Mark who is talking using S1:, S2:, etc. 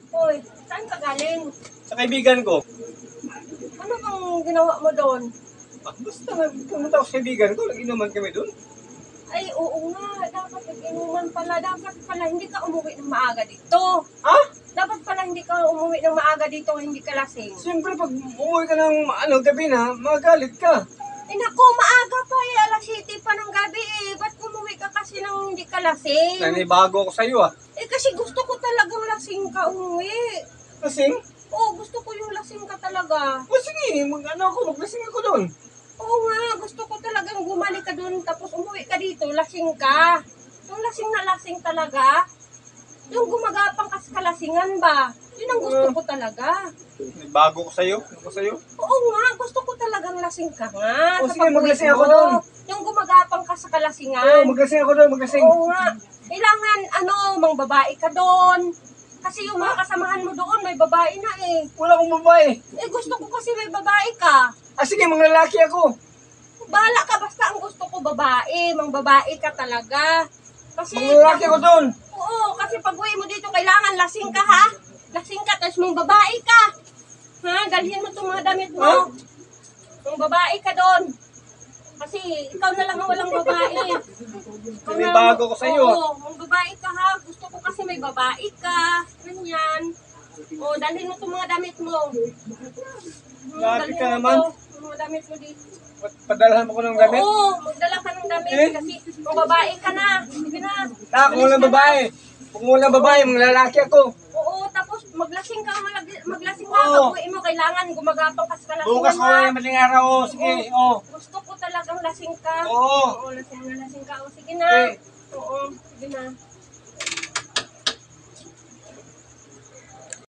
S1: Hoy, saan ka galing?
S2: Sa kaibigan ko.
S1: Ano bang ginawa mo doon?
S2: Basta pumunta ako sa kaibigan ko, nag-inuman kami doon.
S1: Ay, oo nga. Dapat nag-inuman pala. Dapat pala hindi ka umuwi ng maaga dito.
S2: Ha?
S1: Dapat pala hindi ka umuwi ng maaga dito, hindi ka lasing.
S2: Siyempre, pag umuwi ka ng gabi na, magalit ka.
S1: Eh naku, maaga pa eh. Alas 7 pa ng gabi eh. Ba't umuwi ka kasi nang hindi ka lasing?
S2: Nanibago ako sa'yo ah.
S1: Eh kasi gusto ko talagang lasing ka umuwi.
S2: Lasing?
S1: Oo, gusto ko yung lasing ka talaga.
S2: O sige, maglasing ako doon.
S1: Oo nga, gusto ko talagang bumalik ka doon tapos umuwi ka dito, lasing ka. Yung lasing na lasing talaga. Yung gumagapang ka sa kalasingan ba? Yun ang gusto ko talaga.
S2: Nanibago ko sa'yo.
S1: Oo nga, gusto ko talagang lasing ka nga.
S2: O
S1: sa
S2: sige,
S1: pag-uwi
S2: maglasing
S1: mo.
S2: ako doon.
S1: Yung gumagapang ka sa kalasingan.
S2: Oo, maglasing ako doon, maglasing.
S1: Oo nga. Kailangan, mang babae ka doon. Kasi yung mga kasamahan mo doon, may babae na eh.
S2: Wala akong babae.
S1: Eh, gusto ko kasi may babae ka.
S2: Ah sige, mga lalaki ako.
S1: Bahala ka, basta ang gusto ko babae. Mang babae ka talaga. Kasi,
S2: Mga lalaki ako doon.
S1: oo, kasi pag uwi mo dito, kailangan lasing ka ha. Lasing ka, tapos mang babae ka. Ha, dalhin mo itong mga damit mo.
S2: Ha?
S1: Mang babae ka doon. Kasi ikaw na lang ang walang babae.
S2: Nanibago ko sa'yo.
S1: Oo, mang babae ka ha. Gusto ko kasi may babae ka. Ganyan. O, dalhin mo itong mga damit mo.
S2: Grabe
S1: Dalhin
S2: ka
S1: mo
S2: naman.
S1: to, mga damit mo dito.
S2: Padalahan mo ko ng gamit.
S1: Oo, magdala ka ng damit
S2: Eh?
S1: kasi kung babae ka na. Sige na.
S2: Kung walang babae. Kung walang babae, mga lalaki ako.
S1: Oo, tapos maglasing ka, maglasing ka.
S2: Oo.
S1: Pag uwi mo, kailangan gumagapang ka sa kalasingan.
S2: Bukas ko na yung maling araw. O, sige, o.
S1: Gusto ko talagang lasing ka.
S2: Oo.
S1: Oo, lasing ka. O, sige na.
S2: Okay.
S1: Oo, sige na.